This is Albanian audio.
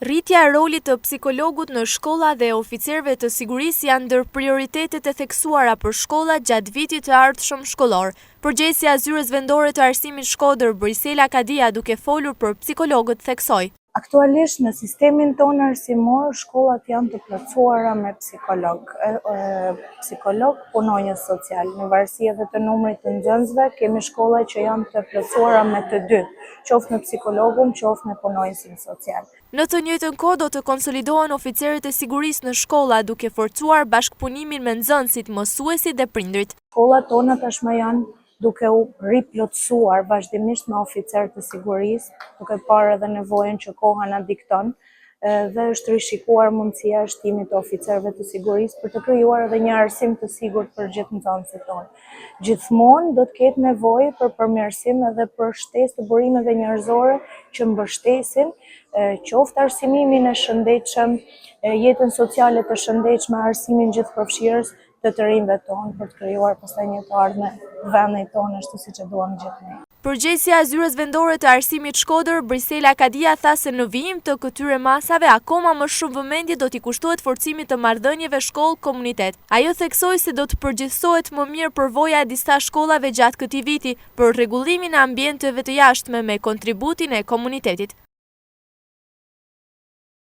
Rritja e rolit të psikologut në shkolla dhe oficerëve të sigurisë janë ndër prioritetet e theksuara për shkollat gjatë vitit të ardhshëm shkollor. Përgjegjësia e Zyres Vendore të Arsimit Shkodër, Brisela Kadia, duke folur për psikologët, theksoi: Aktualisht në sistemin tonë arsimor, shkollat janë të plotësuara me psikolog. Psikolog, punonjës social. Në varësi edhe të numrit të nxënësve, kemi shkolla që janë të plotësuara me të dy, qoftë me psikologun, qoftë me punonjësin social. Në të njëjtën kohë do të konsolidohen oficerët e sigurisë në shkolla, duke forcuar bashkëpunimin me nxënësit, mësuesit dhe prindrit. Shkollat tona tashmë janë duke u riplotësuar vazhdimisht me oficerë të sigurisë, duke parë edhe nevojën që koha na dikton, dhe është rishikuar mundësia e shtimit të oficerëve të sigurisë për të krijuar edhe një arsim të sigurt për gjithë nxënësit tonë. Gjithmonë do të ketë nevojë për përmirësim edhe për shtesë të burimeve njerëzore që mbështesin qoftë arsimimin e shëndetshëm, jetën sociale të shëndetshme, arsimin gjithëpërfshirës të rinjve tonë për të krijuar pastaj një të ardhme vendit tonë ashtu siç e duam gjithë ne. Përgjegjësia e Zyres Vendore të Arsimit Shkodër, Brisela Kadia, tha se në vijim të këtyre masave akoma më shumë vëmendje do t'i kushtohet forcimit të marrëdhënieve shkollë-komunitet. Ajo theksoi se do të përgjegjësohet më mirë përvoja e disa shkollave gjatë këtij viti për rregullimin e ambienteve të jashtme me kontributin e komunitetit.